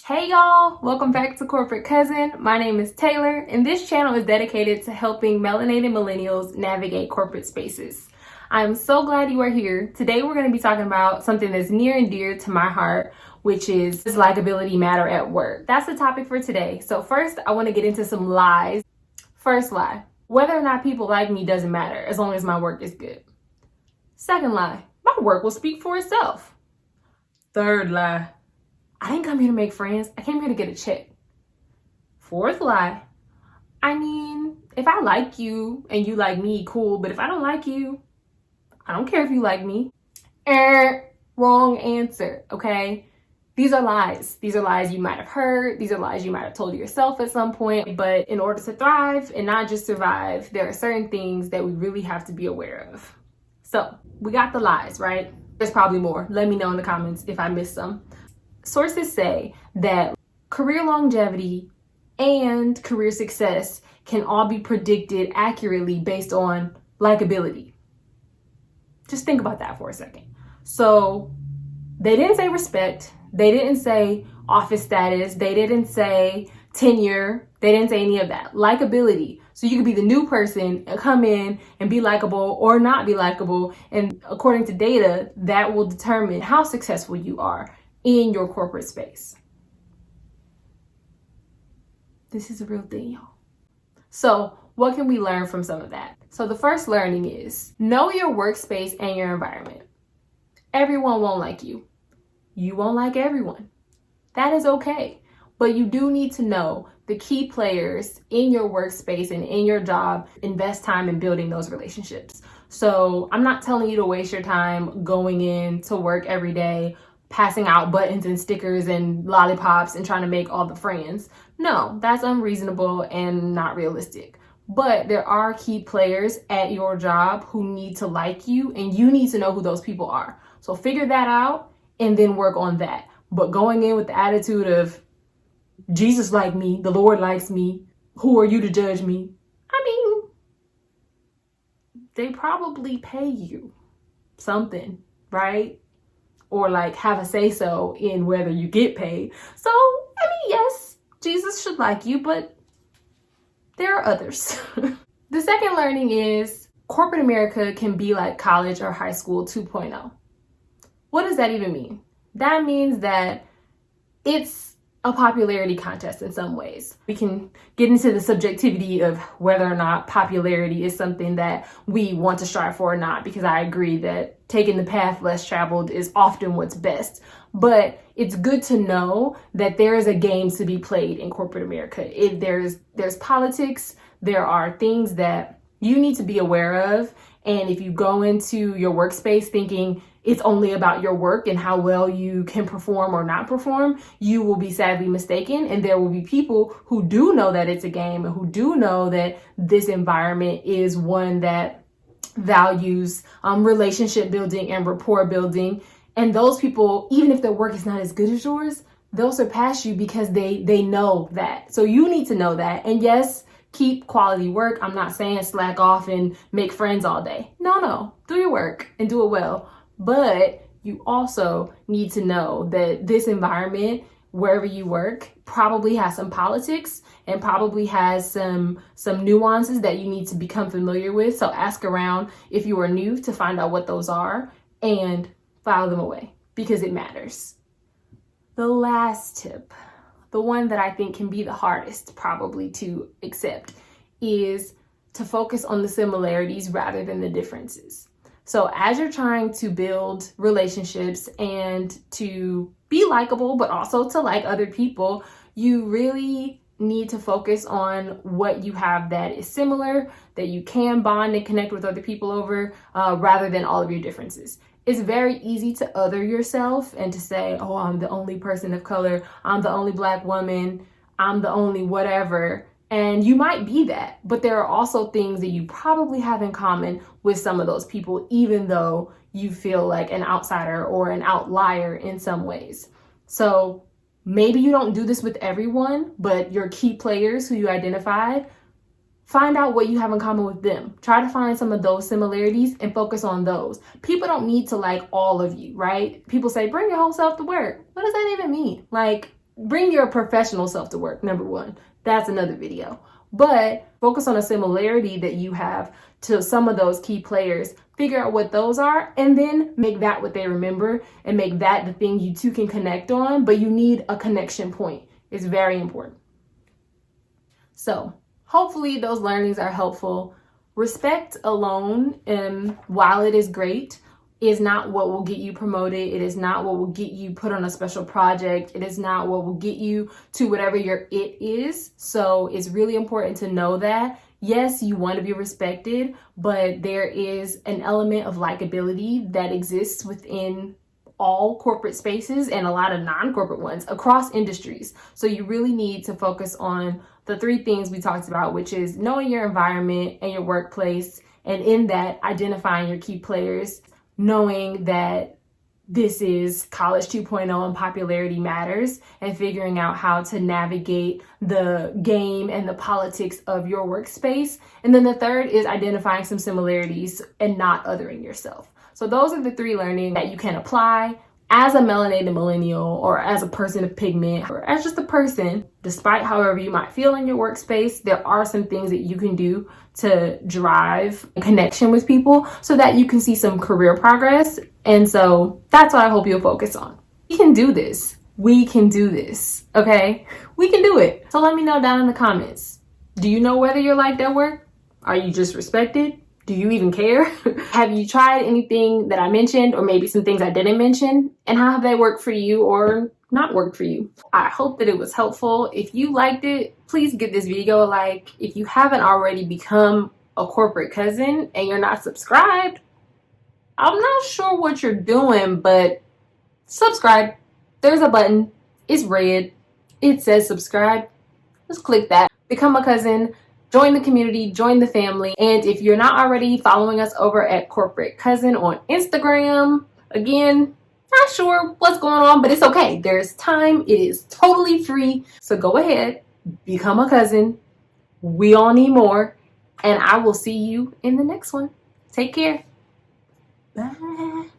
Hey y'all, welcome back to Corporate Cousin. My name is Taylor, and this channel is dedicated to helping melanated millennials navigate corporate spaces. I'm so glad you are here. Today we're going to be talking about something that's near and dear to my heart, which is, does likability matter at work? That's the topic for today. So first, I want to get into some lies. First lie, whether or not people like me doesn't matter as long as my work is good. Second lie, my work will speak for itself. Third lie, I didn't come here to make friends. I came here to get a check. Fourth lie, I mean, if I like you and you like me, cool. But if I don't like you, I don't care if you like me. Wrong answer, okay? These are lies. These are lies you might have heard. These are lies you might have told yourself at some point. But in order to thrive and not just survive, there are certain things that we really have to be aware of. So we got the lies, right? There's probably more. Let me know in the comments if I missed some. Sources say that career longevity and career success can all be predicted accurately based on likability. Just think about that for a second. So they didn't say respect. They didn't say office status. They didn't say tenure. They didn't say any of that. Likability. So you could be the new person and come in and be likable or not be likable. And according to data, that will determine how successful you are in your corporate space. This is a real thing, y'all. So what can we learn from some of that? So the first learning is know your workspace and your environment. Everyone won't like you. You won't like everyone. That is okay. But you do need to know the key players in your workspace and in your job. Invest time in building those relationships. So I'm not telling you to waste your time going in to work every day, passing out buttons and stickers and lollipops and trying to make all the friends. No, that's unreasonable and not realistic. But there are key players at your job who need to like you, and you need to know who those people are. So figure that out and then work on that. But going in with the attitude of, Jesus liked me, the Lord likes me, who are you to judge me? I mean, they probably pay you something, right? Or like have a say-so in whether you get paid. So, I mean, yes, Jesus should like you, but there are others. The second learning is corporate America can be like college or high school 2.0. What does that even mean? That means that it's a popularity contest in some ways. We can get into the subjectivity of whether or not popularity is something that we want to strive for or not, because I agree that taking the path less traveled is often what's best. But it's good to know that there is a game to be played in corporate America. There's politics, there are things that you need to be aware of. And if you go into your workspace thinking it's only about your work and how well you can perform or not perform, you will be sadly mistaken. And there will be people who do know that it's a game and who do know that this environment is one that values relationship building and rapport building. And those people, even if their work is not as good as yours, they'll surpass you because they know that. So you need to know that. And yes, keep quality work. I'm not saying slack off and make friends all day. No, do your work and do it well. But you also need to know that this environment, wherever you work, probably has some politics and probably has some nuances that you need to become familiar with. So ask around if you are new to find out what those are and file them away because it matters. The last tip, the one that I think can be the hardest probably to accept, is to focus on the similarities rather than the differences. So as you're trying to build relationships and to be likable, but also to like other people, you really need to focus on what you have that is similar, that you can bond and connect with other people over, rather than all of your differences. It's very easy to other yourself and to say, oh, I'm the only person of color, I'm the only Black woman, I'm the only whatever. And you might be that, but there are also things that you probably have in common with some of those people, even though you feel like an outsider or an outlier in some ways. So maybe you don't do this with everyone, but your key players who you identified, find out what you have in common with them. Try to find some of those similarities and focus on those. People don't need to like all of you, right? People say, bring your whole self to work. What does that even mean? Like, bring your professional self to work, number one. That's another video. But focus on a similarity that you have to some of those key players. Figure out what those are, and then make that what they remember, and make that the thing you two can connect on. But you need a connection point. It's very important. So hopefully those learnings are helpful. Respect alone, while it is great, is not what will get you promoted. It is not what will get you put on a special project. It is not what will get you to whatever your it is. So it's really important to know that. Yes, you want to be respected, but there is an element of likability that exists within all corporate spaces and a lot of non-corporate ones across industries. So you really need to focus on the three things we talked about, which is knowing your environment and your workplace, and in that, identifying your key players, knowing that this is college 2.0 and popularity matters, and figuring out how to navigate the game and the politics of your workspace. And then the third is identifying some similarities and not othering yourself. So those are the three learning that you can apply as a melanated millennial, or as a person of pigment, or as just a person. Despite however you might feel in your workspace, there are some things that you can do to drive connection with people so that you can see some career progress. And so that's what I hope you'll focus on. We can do this. We can do this. Okay? We can do it. So let me know down in the comments. Do you know whether you're liked at work? Are you just respected? Do you even care? Have you tried anything that I mentioned, or maybe some things I didn't mention? And how have they worked for you or not worked for you? I hope that it was helpful. If you liked it, please give this video a like. If you haven't already become a corporate cousin and you're not subscribed, I'm not sure what you're doing, but subscribe. There's a button. It's red. It says subscribe. Just click that. Become a cousin. Join the community, join the family. And if you're not already following us over at Corporate Cousin on Instagram, again, not sure what's going on, but it's okay. There's time. It is totally free. So go ahead, become a cousin. We all need more. And I will see you in the next one. Take care. Bye.